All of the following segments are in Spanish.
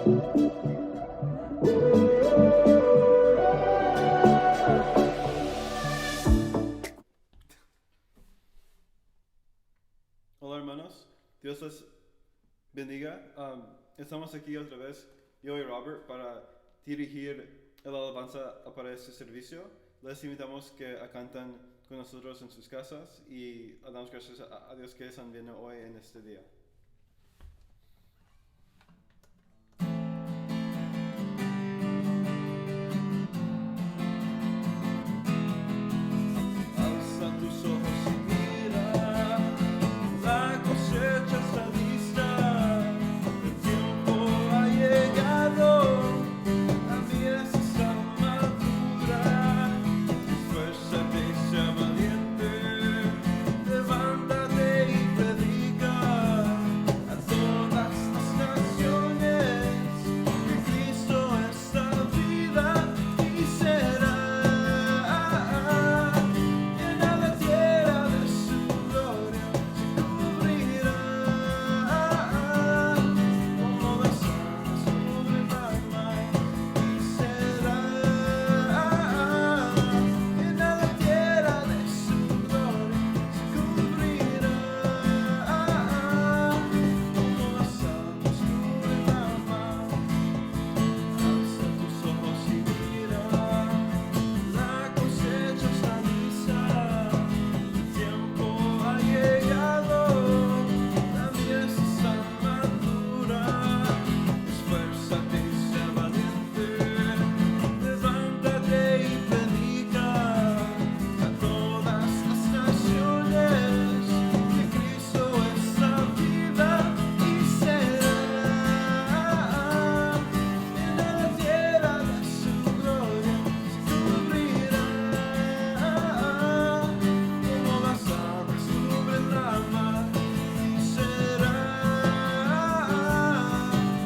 Hola hermanos, Dios les bendiga. Estamos aquí otra vez, yo y Robert, para dirigir el alabanza para este servicio. Les invitamos que canten con nosotros en sus casas y damos gracias a Dios que están viendo hoy en este día. Alza tus ojos y mira, la cosecha está lista, el tiempo ha llegado, la mies está madura. Esfuérzate, sea valiente, levántate y predica a todas las naciones que Cristo es la vida y será. Llena la tierra de su gloria, se cubrirá como las aguas cubren la mar y será. Llena la tierra de su gloria, se cubrirá como las aguas cubren la mar. Alza tus ojos y mira, la cosecha está lista, el tiempo ha llegado, la mies está madura. Esfuérzate y sea valiente, levántate y predica a todas las naciones que Cristo es la vida y será. Llena la tierra de su gloria, se cubrirá como las aguas cubren la mar y será.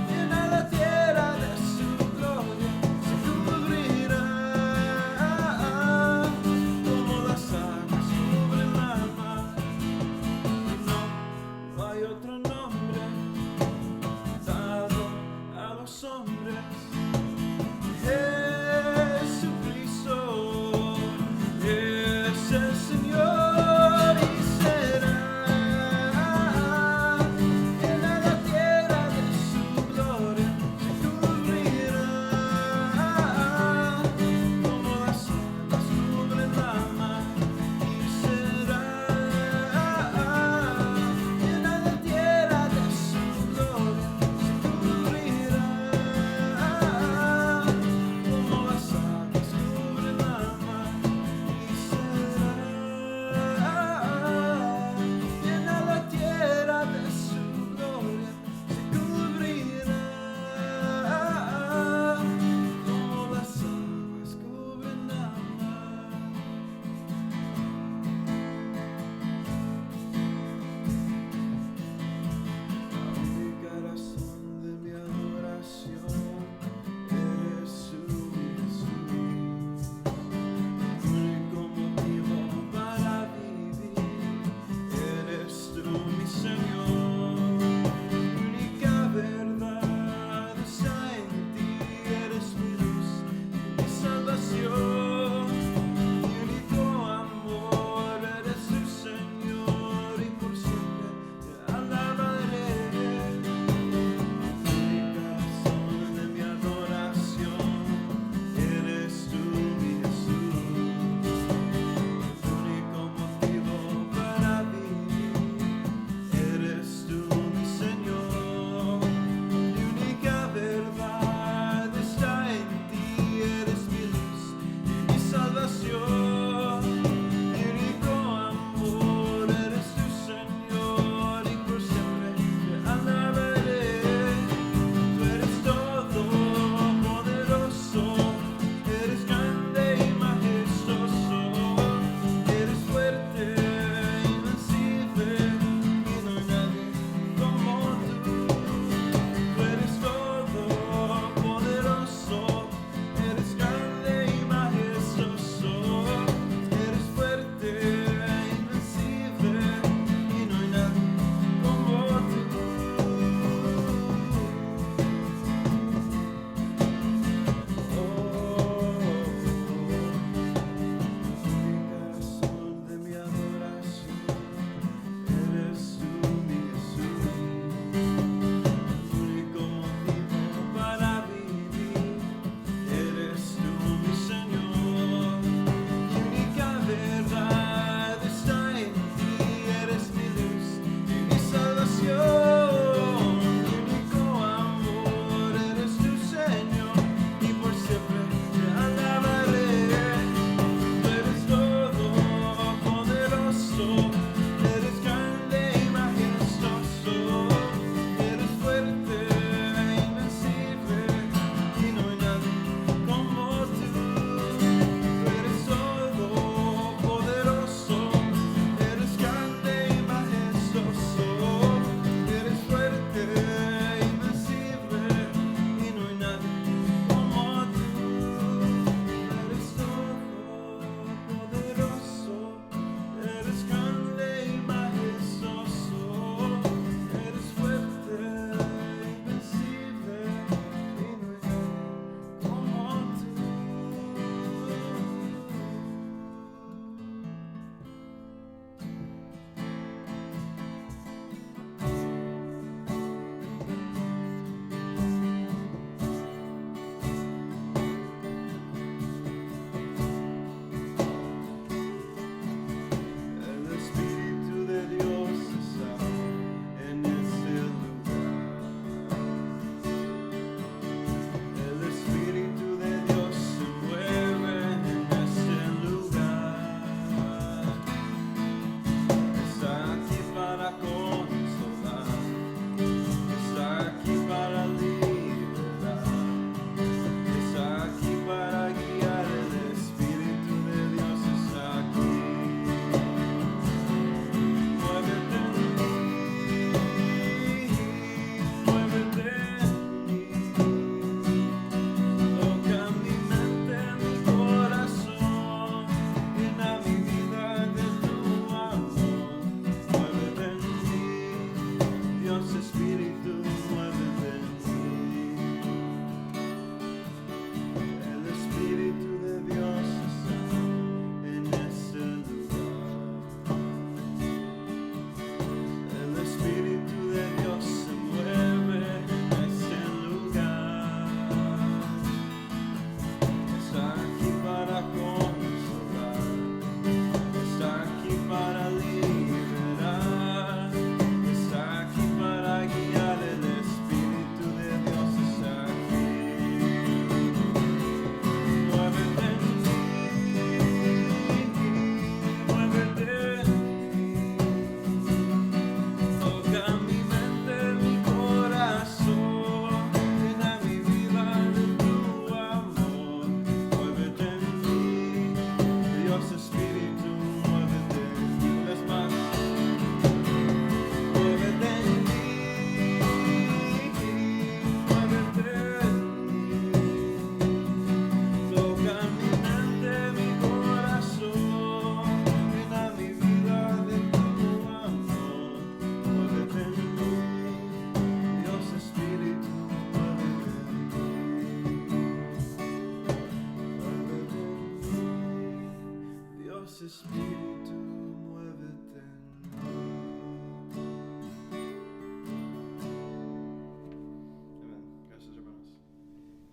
Llena la tierra de su gloria, se cubrirá como las aguas cubren la mar. No hay otro nombre dado a los hombres. Jesucristo es el Señor y será. Llena la tierra de su gloria, se cubrirá como las aguas cubren la mar y será. Llena la tierra de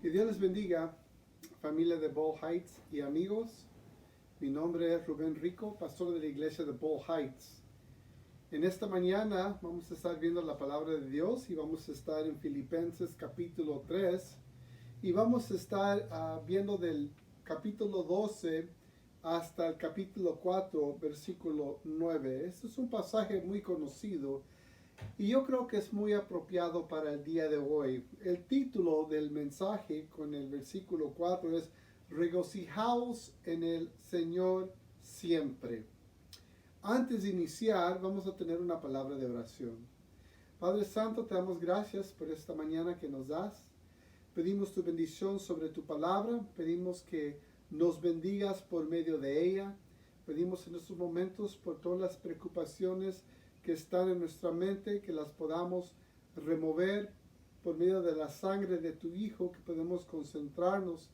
Que Dios les bendiga, familia de Ball Heights y amigos. Mi nombre es Rubén Rico, pastor de la iglesia de Ball Heights. En esta mañana vamos a estar viendo la palabra de Dios y vamos a estar en Filipenses capítulo 3 y vamos a estar viendo del capítulo 12 hasta el capítulo 4, versículo 9. Este es un pasaje muy conocido y yo creo que es muy apropiado para el día de hoy. El título del mensaje con el versículo 4 es Regocijaos en el Señor siempre. Antes de iniciar, vamos a tener una palabra de oración. Padre Santo, te damos gracias por esta mañana que nos das. Pedimos tu bendición sobre tu palabra. Pedimos que nos bendigas por medio de ella. Pedimos en estos momentos por todas las preocupaciones que están en nuestra mente, que las podamos remover por medio de la sangre de tu Hijo, que podemos concentrarnos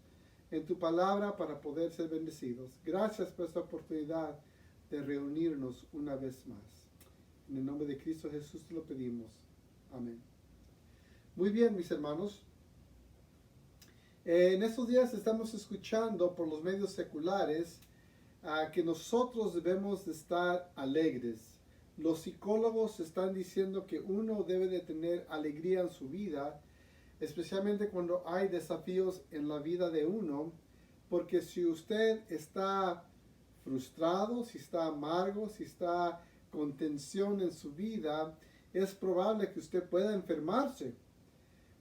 en tu palabra para poder ser bendecidos. Gracias por esta oportunidad de reunirnos una vez más. En el nombre de Cristo Jesús te lo pedimos. Amén. Muy bien, mis hermanos. En estos días estamos escuchando por los medios seculares que nosotros debemos de estar alegres. Los psicólogos están diciendo que uno debe de tener alegría en su vida, especialmente cuando hay desafíos en la vida de uno, porque si usted está frustrado, si está amargo, si está con tensión en su vida, es probable que usted pueda enfermarse.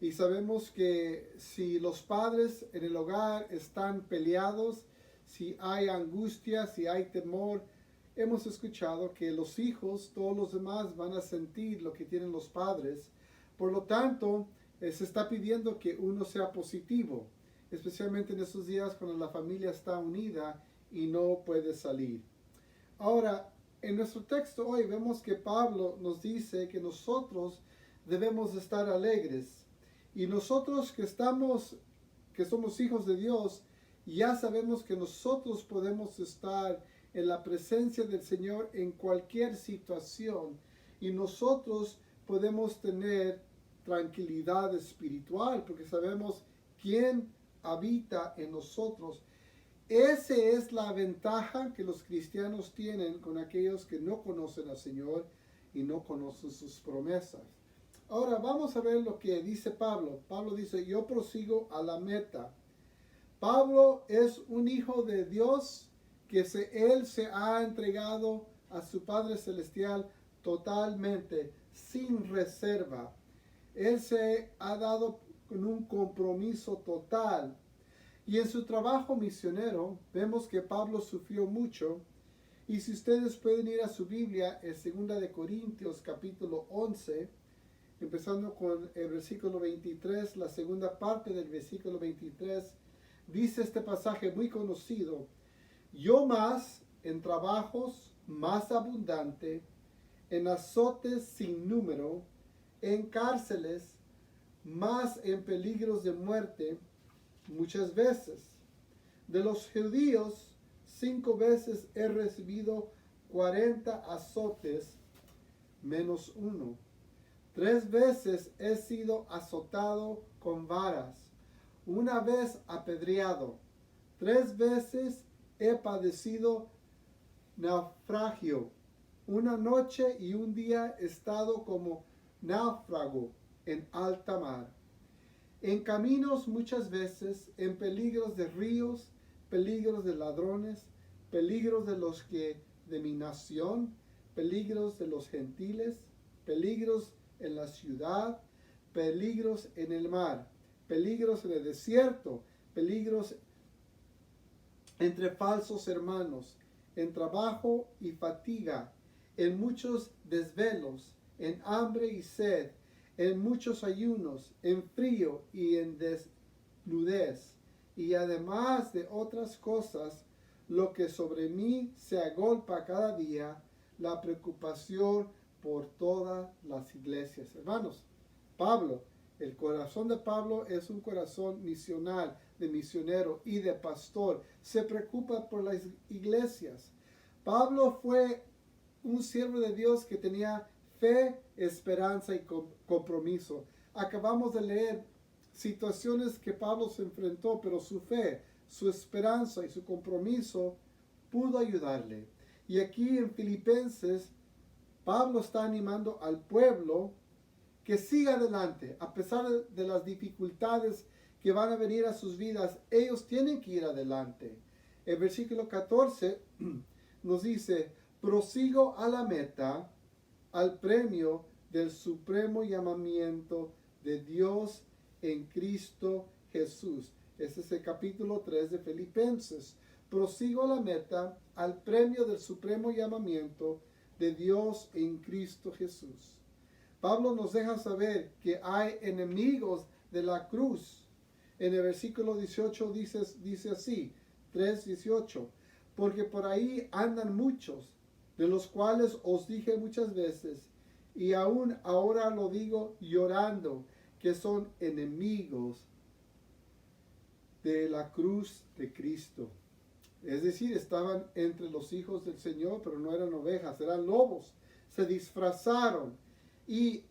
Y sabemos que si los padres en el hogar están peleados, si hay angustia, si hay temor, hemos escuchado que los hijos, todos los demás van a sentir lo que tienen los padres. Por lo tanto, se está pidiendo que uno sea positivo, especialmente en estos días cuando la familia está unida y no puede salir. Ahora, en nuestro texto hoy vemos que Pablo nos dice que nosotros debemos estar alegres. Y nosotros que somos hijos de Dios, ya sabemos que nosotros podemos estar en la presencia del Señor en cualquier situación. Y nosotros podemos tener tranquilidad espiritual porque sabemos quién habita en nosotros. Esa es la ventaja que los cristianos tienen con aquellos que no conocen al Señor y no conocen sus promesas. Ahora vamos a ver lo que dice Pablo. Pablo dice, yo prosigo a la meta. Pablo es un hijo de Dios que él se ha entregado a su Padre Celestial totalmente, sin reserva. Él se ha dado con un compromiso total. Y en su trabajo misionero vemos que Pablo sufrió mucho. Y si ustedes pueden ir a su Biblia, en 2 de Corintios capítulo 11, empezando con el versículo 23, la segunda parte del versículo 23, dice este pasaje muy conocido: yo más en trabajos más abundante, en azotes sin número, en cárceles, más en peligros de muerte, muchas veces. De los judíos, 5 veces he recibido 40 azotes menos 1. 3 veces he sido azotado con varas, 1 vez apedreado, 3 veces he padecido naufragio, 1 noche y 1 día he estado como náufrago en alta mar. En caminos muchas veces, en peligros de ríos, peligros de ladrones, peligros de los que de mi nación, peligros de los gentiles, peligros en la ciudad, peligros en el mar, peligros en el desierto, peligros entre falsos hermanos, en trabajo y fatiga, en muchos desvelos, en hambre y sed, en muchos ayunos, en frío y en desnudez, y además de otras cosas, lo que sobre mí se agolpa cada día, la preocupación por todas las iglesias. Hermanos, Pablo, el corazón de Pablo es un corazón misional, de misionero y de pastor. Se preocupa por las iglesias. Pablo fue un siervo de Dios que tenía fe, esperanza y compromiso. Acabamos de leer situaciones que Pablo se enfrentó, pero su fe, su esperanza y su compromiso pudo ayudarle. Y aquí en Filipenses, Pablo está animando al pueblo que siga adelante, a pesar de las dificultades que van a venir a sus vidas, ellos tienen que ir adelante. El versículo 14 nos dice, prosigo a la meta, al premio del supremo llamamiento de Dios en Cristo Jesús. Ese es el capítulo 3 de Filipenses. Prosigo a la meta, al premio del supremo llamamiento de Dios en Cristo Jesús. Pablo nos deja saber que hay enemigos de la cruz. En el versículo 18 dice así, 3:18, porque por ahí andan muchos, de los cuales os dije muchas veces, y aún ahora lo digo llorando, que son enemigos de la cruz de Cristo. Es decir, estaban entre los hijos del Señor, pero no eran ovejas, eran lobos. Se disfrazaron y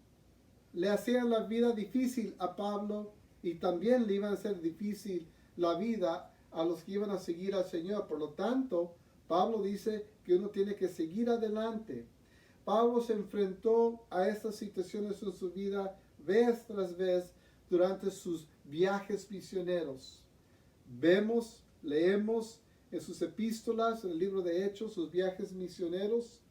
le hacían la vida difícil a Pablo y también le iban a hacer difícil la vida a los que iban a seguir al Señor. Por lo tanto, Pablo dice que uno tiene que seguir adelante. Pablo se enfrentó a estas situaciones en su vida vez tras vez durante sus viajes misioneros. Leemos en sus epístolas, en el libro de Hechos, sus viajes misioneros,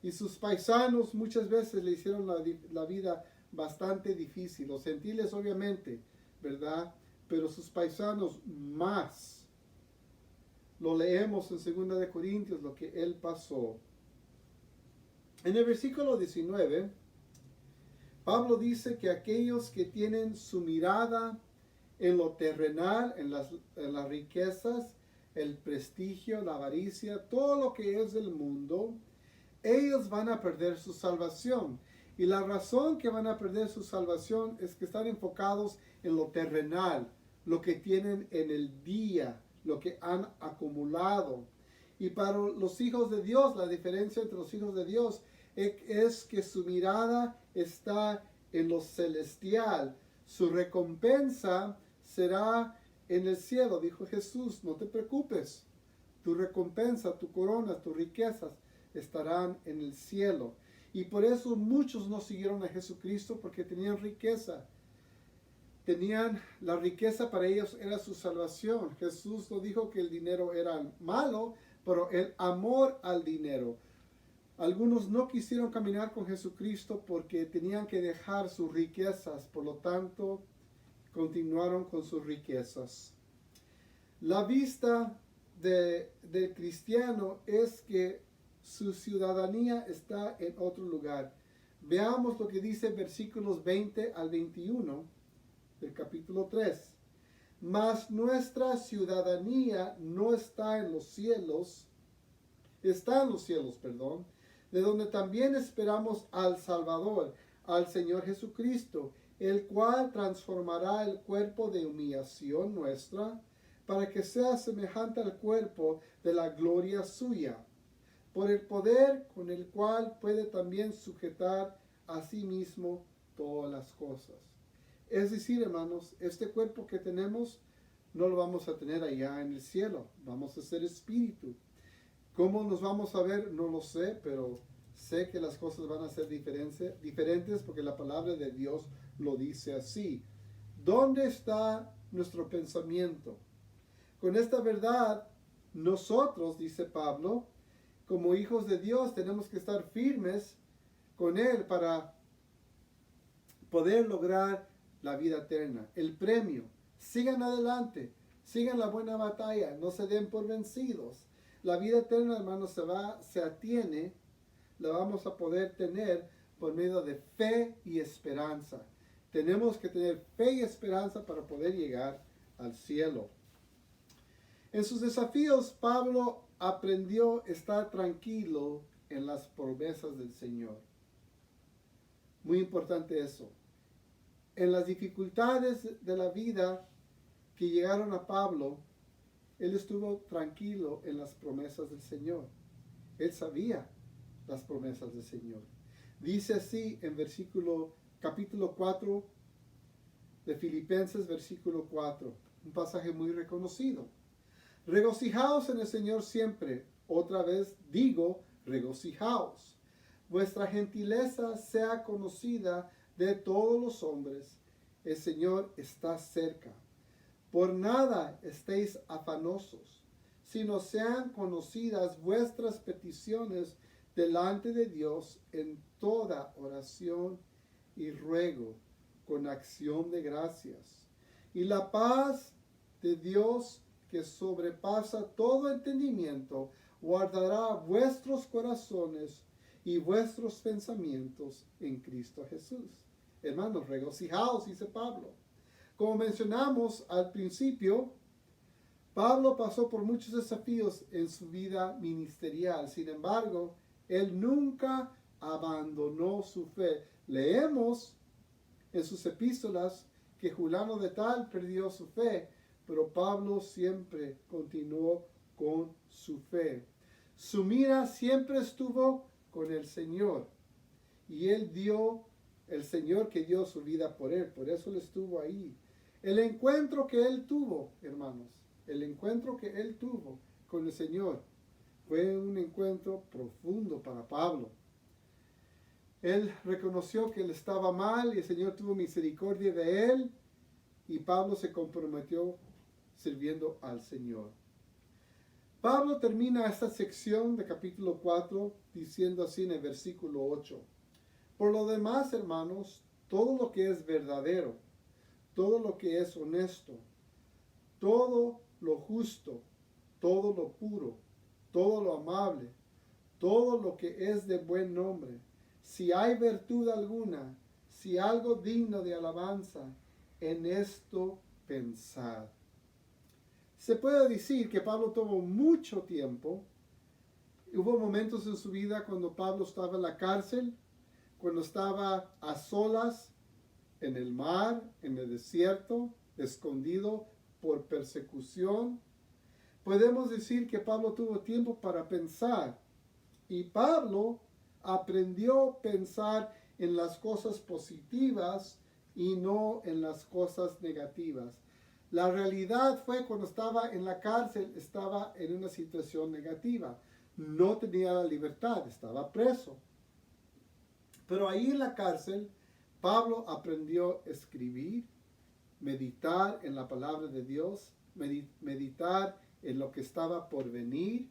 y sus paisanos muchas veces le hicieron la vida bastante difícil. Los gentiles obviamente, ¿verdad? Pero sus paisanos más. Lo leemos en 2 de Corintios, lo que él pasó. En el versículo 19, Pablo dice que aquellos que tienen su mirada en lo terrenal, en las riquezas, el prestigio, la avaricia, todo lo que es del mundo, ellos van a perder su salvación. Y la razón que van a perder su salvación es que están enfocados en lo terrenal, lo que tienen en el día, lo que han acumulado. Y para los hijos de Dios, la diferencia entre los hijos de Dios es que su mirada está en lo celestial. Su recompensa será en el cielo, dijo Jesús. No te preocupes, tu recompensa, tu corona, tus riquezas estarán en el cielo. Y por eso muchos no siguieron a Jesucristo, porque tenían riqueza. La riqueza para ellos era su salvación. Jesús no dijo que el dinero era malo, pero el amor al dinero. Algunos no quisieron caminar con Jesucristo porque tenían que dejar sus riquezas, por lo tanto, continuaron con sus riquezas. La vista del cristiano es que su ciudadanía está en otro lugar. Veamos lo que dice versículos 20 al 21 del capítulo 3. Mas nuestra ciudadanía no está en los cielos, de donde también esperamos al Salvador, al Señor Jesucristo, el cual transformará el cuerpo de humillación nuestra para que sea semejante al cuerpo de la gloria suya, por el poder con el cual puede también sujetar a sí mismo todas las cosas. Es decir, hermanos, este cuerpo que tenemos no lo vamos a tener allá en el cielo, vamos a ser espíritu. ¿Cómo nos vamos a ver? No lo sé, pero sé que las cosas van a ser diferentes porque la palabra de Dios lo dice así. ¿Dónde está nuestro pensamiento? Con esta verdad, nosotros, dice Pablo, como hijos de Dios, tenemos que estar firmes con Él para poder lograr la vida eterna, el premio. Sigan adelante, sigan la buena batalla, no se den por vencidos. La vida eterna, hermanos, se atiene, la vamos a poder tener por medio de fe y esperanza. Tenemos que tener fe y esperanza para poder llegar al cielo. En sus desafíos, Pablo aprendió a estar tranquilo en las promesas del Señor. Muy importante eso. En las dificultades de la vida que llegaron a Pablo, él estuvo tranquilo en las promesas del Señor. Él sabía las promesas del Señor. Dice así en capítulo 4 de Filipenses versículo 4, un pasaje muy reconocido. Regocijaos en el Señor siempre. Otra vez digo, regocijaos. Vuestra gentileza sea conocida de todos los hombres. El Señor está cerca. Por nada estéis afanosos, sino sean conocidas vuestras peticiones delante de Dios en toda oración y ruego con acción de gracias. Y la paz de Dios, que sobrepasa todo entendimiento, guardará vuestros corazones y vuestros pensamientos en Cristo Jesús. Hermanos, regocijaos, dice Pablo. Como mencionamos al principio, Pablo pasó por muchos desafíos en su vida ministerial. Sin embargo, él nunca abandonó su fe. Leemos en sus epístolas que Fulano de tal perdió su fe, pero Pablo siempre continuó con su fe. Su mira siempre estuvo con el Señor. Y él dio, el Señor que dio su vida por él. Por eso él estuvo ahí. El encuentro que él tuvo, hermanos, el encuentro que él tuvo con el Señor fue un encuentro profundo para Pablo. Él reconoció que él estaba mal y el Señor tuvo misericordia de él y Pablo se comprometió sirviendo al Señor. Pablo termina esta sección de capítulo 4 diciendo así en el versículo 8. Por lo demás, hermanos, todo lo que es verdadero, todo lo que es honesto, todo lo justo, todo lo puro, todo lo amable, todo lo que es de buen nombre, si hay virtud alguna, si algo digno de alabanza, en esto pensad. Se puede decir que Pablo tuvo mucho tiempo. Hubo momentos en su vida cuando Pablo estaba en la cárcel, cuando estaba a solas, en el mar, en el desierto, escondido por persecución. Podemos decir que Pablo tuvo tiempo para pensar. Y Pablo aprendió a pensar en las cosas positivas y no en las cosas negativas. La realidad fue cuando estaba en la cárcel, estaba en una situación negativa. No tenía la libertad, estaba preso. Pero ahí en la cárcel, Pablo aprendió a escribir, meditar en la palabra de Dios, meditar en lo que estaba por venir.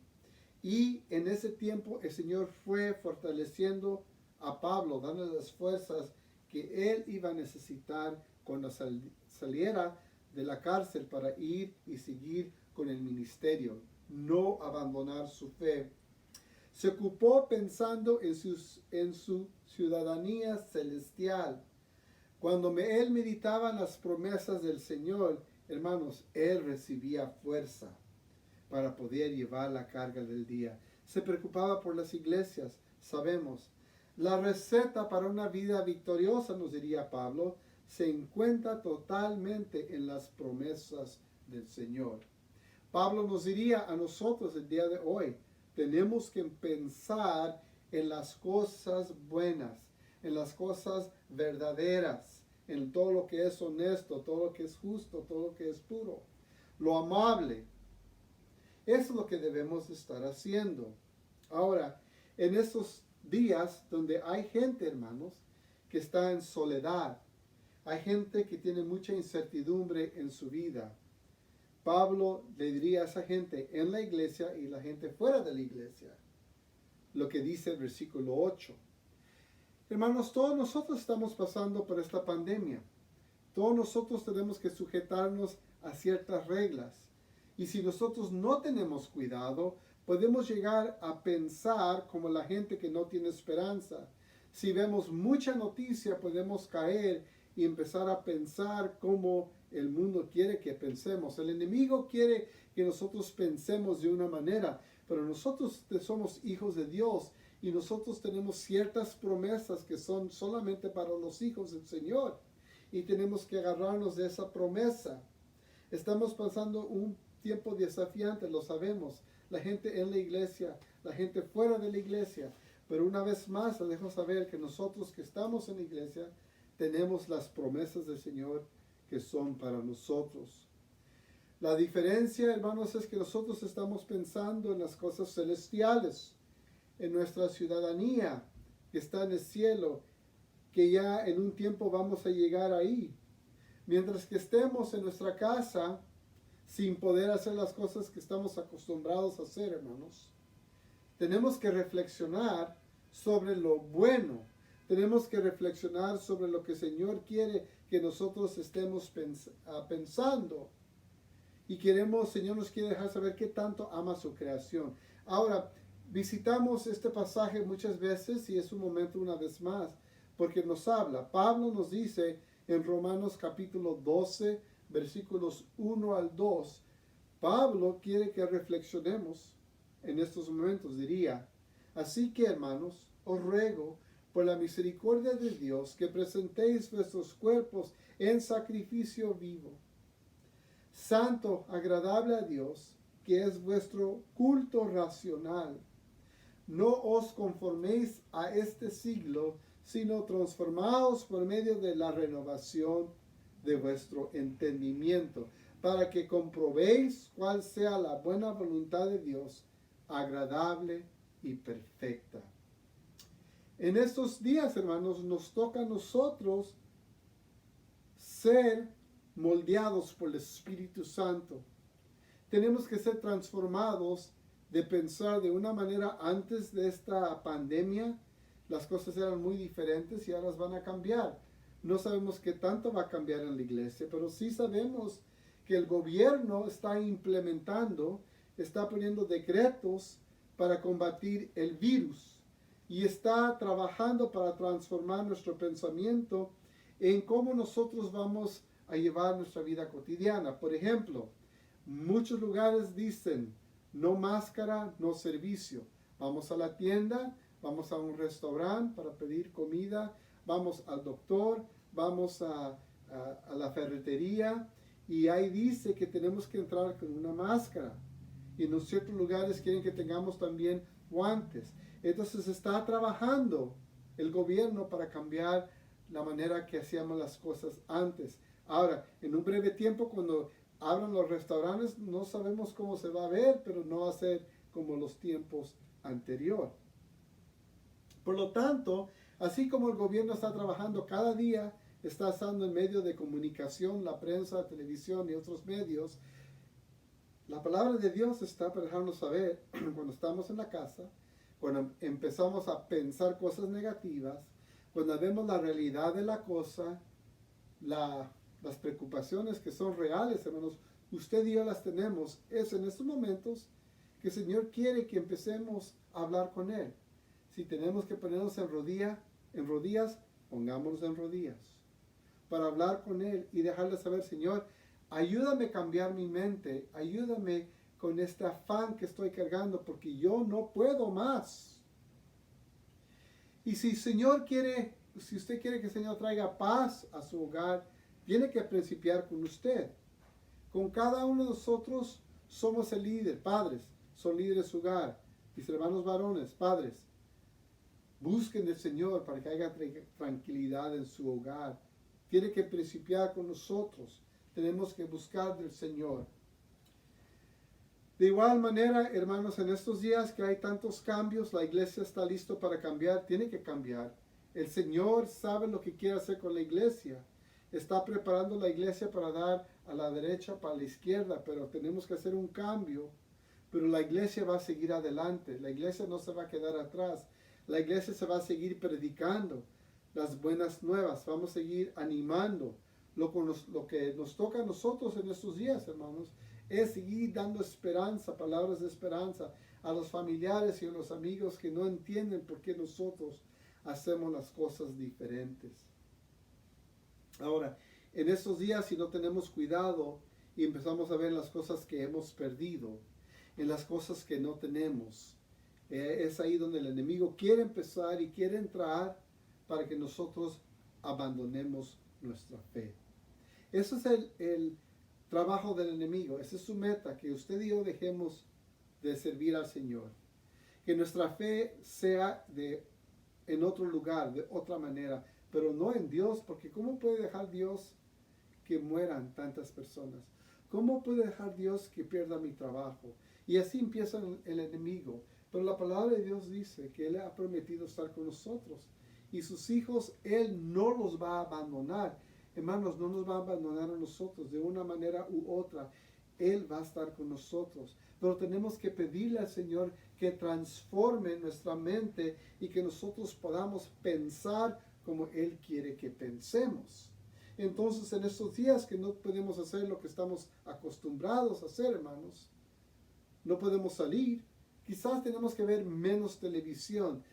Y en ese tiempo el Señor fue fortaleciendo a Pablo, dándole las fuerzas que él iba a necesitar cuando saliera de la cárcel para ir y seguir con el ministerio, no abandonar su fe. Se ocupó pensando en su ciudadanía celestial. Cuando él meditaba en las promesas del Señor, hermanos, él recibía fuerza para poder llevar la carga del día. Se preocupaba por las iglesias, sabemos. La receta para una vida victoriosa, nos diría Pablo, se encuentra totalmente en las promesas del Señor. Pablo nos diría a nosotros el día de hoy, tenemos que pensar en las cosas buenas, en las cosas verdaderas, en todo lo que es honesto, todo lo que es justo, todo lo que es puro, lo amable. Eso es lo que debemos estar haciendo. Ahora, en estos días donde hay gente, hermanos, que está en soledad, hay gente que tiene mucha incertidumbre en su vida. Pablo le diría a esa gente en la iglesia y la gente fuera de la iglesia lo que dice el versículo 8. Hermanos, todos nosotros estamos pasando por esta pandemia. Todos nosotros tenemos que sujetarnos a ciertas reglas. Y si nosotros no tenemos cuidado, podemos llegar a pensar como la gente que no tiene esperanza. Si vemos mucha noticia, podemos caer y empezar a pensar como el mundo quiere que pensemos. El enemigo quiere que nosotros pensemos de una manera, pero nosotros somos hijos de Dios y nosotros tenemos ciertas promesas que son solamente para los hijos del Señor y tenemos que agarrarnos de esa promesa. Estamos pasando un tiempo desafiante, lo sabemos. La gente en la iglesia, la gente fuera de la iglesia, pero una vez más les dejo saber que nosotros que estamos en la iglesia tenemos las promesas del Señor que son para nosotros. La diferencia, hermanos, es que nosotros estamos pensando en las cosas celestiales, en nuestra ciudadanía que está en el cielo, que ya en un tiempo vamos a llegar ahí. Mientras que estemos en nuestra casa sin poder hacer las cosas que estamos acostumbrados a hacer, hermanos, tenemos que reflexionar sobre lo bueno. Tenemos que reflexionar sobre lo que el Señor quiere que nosotros estemos pensando. Y queremos, el Señor nos quiere dejar saber qué tanto ama su creación. Ahora, visitamos este pasaje muchas veces y es un momento una vez más, porque nos habla. Pablo nos dice en Romanos capítulo 12, versículos 1 al 2, Pablo quiere que reflexionemos en estos momentos, diría, así que hermanos, os ruego por la misericordia de Dios que presentéis vuestros cuerpos en sacrificio vivo, santo, agradable a Dios, que es vuestro culto racional. No os conforméis a este siglo, sino transformaos por medio de la renovación de vuestro entendimiento, para que comprobéis cuál sea la buena voluntad de Dios, agradable y perfecta. En estos días, hermanos, nos toca a nosotros ser moldeados por el Espíritu Santo. Tenemos que ser transformados de pensar de una manera antes de esta pandemia. Las cosas eran muy diferentes y ahora van a cambiar. No sabemos qué tanto va a cambiar en la iglesia, pero sí sabemos que el gobierno está implementando, está poniendo decretos para combatir el virus y está trabajando para transformar nuestro pensamiento en cómo nosotros vamos a llevar nuestra vida cotidiana. Por ejemplo, muchos lugares dicen no máscara, no servicio. Vamos a la tienda, vamos a un restaurante para pedir comida, vamos al doctor, vamos a la ferretería y ahí dice que tenemos que entrar con una máscara. Y en ciertos lugares quieren que tengamos también guantes. Entonces está trabajando el gobierno para cambiar la manera que hacíamos las cosas antes. Ahora, en un breve tiempo, cuando abran los restaurantes, no sabemos cómo se va a ver, pero no va a ser como los tiempos anteriores. Por lo tanto, así como el gobierno está trabajando cada día, está usando el medio de comunicación, la prensa, la televisión y otros medios, la palabra de Dios está para dejarnos saber cuando estamos en la casa, cuando empezamos a pensar cosas negativas, cuando vemos la realidad de la cosa, las preocupaciones que son reales, hermanos, usted y yo las tenemos, es en estos momentos que el Señor quiere que empecemos a hablar con Él. Si tenemos que ponernos en rodillas, pongámonos en rodillas para hablar con Él y dejarle saber, Señor, ayúdame a cambiar mi mente, ayúdame con este afán que estoy cargando porque yo no puedo más. Y si usted quiere que el Señor traiga paz a su hogar, tiene que principiar con usted. Con cada uno de nosotros somos el líder, padres, son líderes de su hogar. Mis hermanos varones, padres, busquen del Señor para que haya tranquilidad en su hogar. Tiene que principiar con nosotros. Tenemos que buscar del Señor. De igual manera, hermanos, en estos días que hay tantos cambios, la iglesia está lista para cambiar, tiene que cambiar. El Señor sabe lo que quiere hacer con la iglesia. Está preparando la iglesia para dar a la derecha, para la izquierda, pero tenemos que hacer un cambio. Pero la iglesia va a seguir adelante. La iglesia no se va a quedar atrás. La iglesia se va a seguir predicando las buenas nuevas. Vamos a seguir animando. Lo que nos toca a nosotros en estos días, hermanos, es seguir dando esperanza, palabras de esperanza a los familiares y a los amigos que no entienden por qué nosotros hacemos las cosas diferentes. Ahora, en estos días, si no tenemos cuidado y empezamos a ver las cosas que hemos perdido, en las cosas que no tenemos, es ahí donde el enemigo quiere empezar y quiere entrar para que nosotros abandonemos nuestra fe. Eso es el trabajo del enemigo, esa es su meta, que usted y yo dejemos de servir al Señor, que nuestra fe sea en otro lugar, de otra manera, pero no en Dios, porque ¿cómo puede dejar Dios que mueran tantas personas? ¿Cómo puede dejar Dios que pierda mi trabajo? Y así empieza el enemigo. Pero la palabra de Dios dice que Él ha prometido estar con nosotros. Y sus hijos, Él no los va a abandonar. Hermanos, no nos va a abandonar a nosotros de una manera u otra. Él va a estar con nosotros. Pero tenemos que pedirle al Señor que transforme nuestra mente y que nosotros podamos pensar como Él quiere que pensemos. Entonces, en estos días que no podemos hacer lo que estamos acostumbrados a hacer, hermanos, no podemos salir, quizás tenemos que ver menos televisión,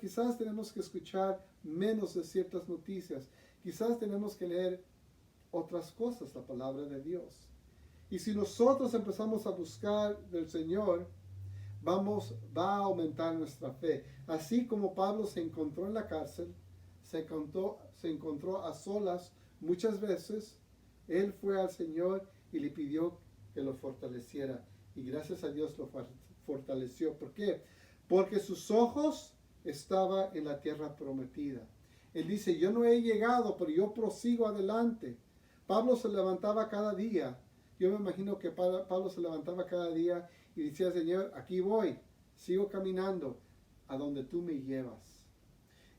quizás tenemos que escuchar menos de ciertas noticias, quizás tenemos que leer otras cosas, la palabra de Dios. Y si nosotros empezamos a buscar del Señor, va a aumentar nuestra fe. Así como Pablo se encontró en la cárcel, se encontró a solas muchas veces, él fue al Señor y le pidió que lo fortaleciera. Y gracias a Dios lo fortaleció. ¿Por qué? Porque sus ojos estaban en la tierra prometida. Él dice, yo no he llegado, pero yo prosigo adelante. Pablo se levantaba cada día. Yo me imagino que Pablo se levantaba cada día y decía, Señor, aquí voy, sigo caminando a donde tú me llevas.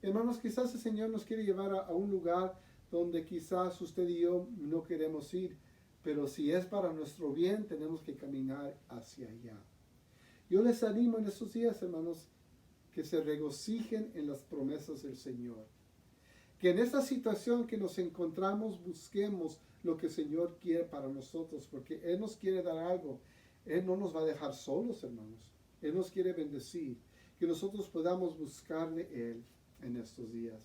Hermanos, quizás el Señor nos quiere llevar a un lugar donde quizás usted y yo no queremos ir, pero si es para nuestro bien, tenemos que caminar hacia allá. Yo les animo en estos días, hermanos, que se regocijen en las promesas del Señor. Que en esta situación que nos encontramos busquemos lo que el Señor quiere para nosotros, porque Él nos quiere dar algo. Él no nos va a dejar solos, hermanos. Él nos quiere bendecir. Que nosotros podamos buscar de Él en estos días.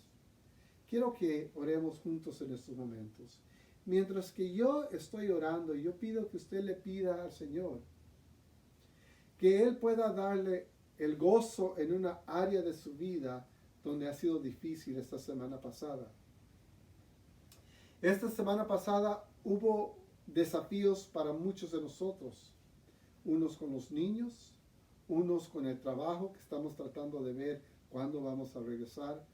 Quiero que oremos juntos en estos momentos. Mientras que yo estoy orando, yo pido que usted le pida al Señor que Él pueda darle el gozo en una área de su vida donde ha sido difícil esta semana pasada. Esta semana pasada hubo desafíos para muchos de nosotros. Unos con los niños, unos con el trabajo que estamos tratando de ver cuándo vamos a regresar,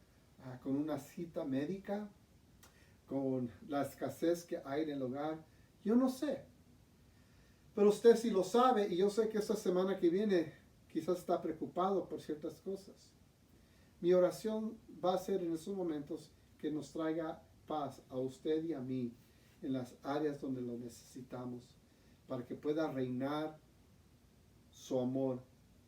con una cita médica, con la escasez que hay en el hogar. Yo no sé. Pero usted sí lo sabe y yo sé que esta semana que viene quizás está preocupado por ciertas cosas. Mi oración va a ser en esos momentos que nos traiga paz a usted y a mí en las áreas donde lo necesitamos, para que pueda reinar su amor,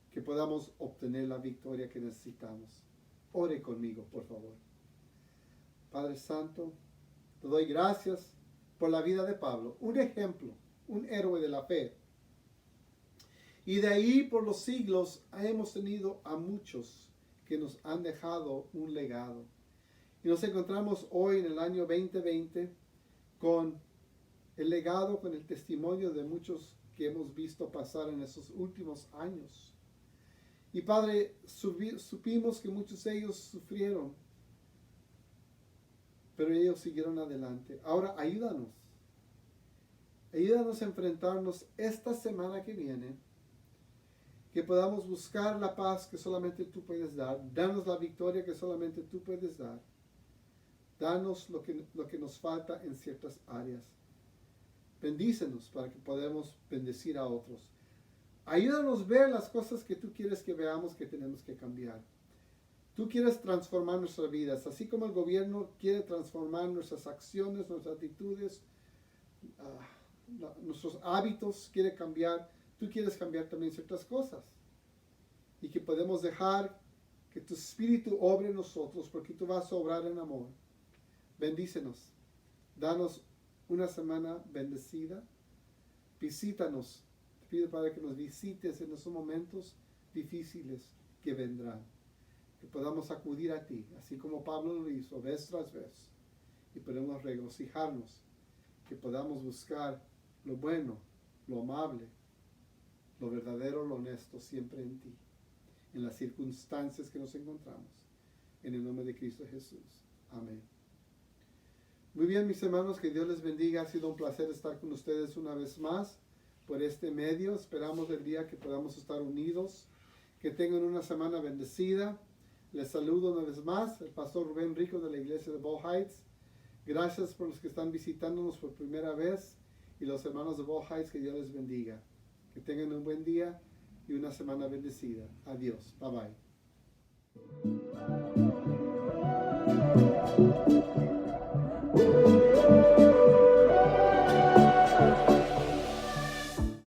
que podamos obtener la victoria que necesitamos. Ore conmigo, por favor. Padre Santo, te doy gracias por la vida de Pablo, un ejemplo, un héroe de la fe. Y de ahí por los siglos hemos tenido a muchos que nos han dejado un legado. Y nos encontramos hoy en el año 2020 con el legado, con el testimonio de muchos que hemos visto pasar en esos últimos años. Y Padre, supimos que muchos de ellos sufrieron, pero ellos siguieron adelante. Ahora ayúdanos. Ayúdanos a enfrentarnos esta semana que viene, que podamos buscar la paz que solamente tú puedes dar. Danos la victoria que solamente tú puedes dar. Danos lo que nos falta en ciertas áreas. Bendícenos para que podamos bendecir a otros. Ayúdanos a ver las cosas que tú quieres que veamos que tenemos que cambiar. Tú quieres transformar nuestras vidas, así como el gobierno quiere transformar nuestras acciones, nuestras actitudes, nuestros hábitos, quiere cambiar. Tú quieres cambiar también ciertas cosas. Y que podemos dejar que tu Espíritu obre en nosotros, porque tú vas a obrar en amor. Bendícenos. Danos una semana bendecida. Visítanos. Te pido, Padre, que nos visites en esos momentos difíciles que vendrán. Que podamos acudir a ti, así como Pablo lo hizo, vez tras vez. Y podemos regocijarnos. Que podamos buscar lo bueno, lo amable, lo verdadero, lo honesto, siempre en ti. En las circunstancias que nos encontramos. En el nombre de Cristo Jesús. Amén. Muy bien, mis hermanos, que Dios les bendiga. Ha sido un placer estar con ustedes una vez más por este medio. Esperamos el día que podamos estar unidos. Que tengan una semana bendecida. Les saludo una vez más, el pastor Rubén Rico de la iglesia de Bow Heights. Gracias por los que están visitándonos por primera vez y los hermanos de Ball Heights, que Dios les bendiga. Que tengan un buen día y una semana bendecida. Adiós. Bye bye.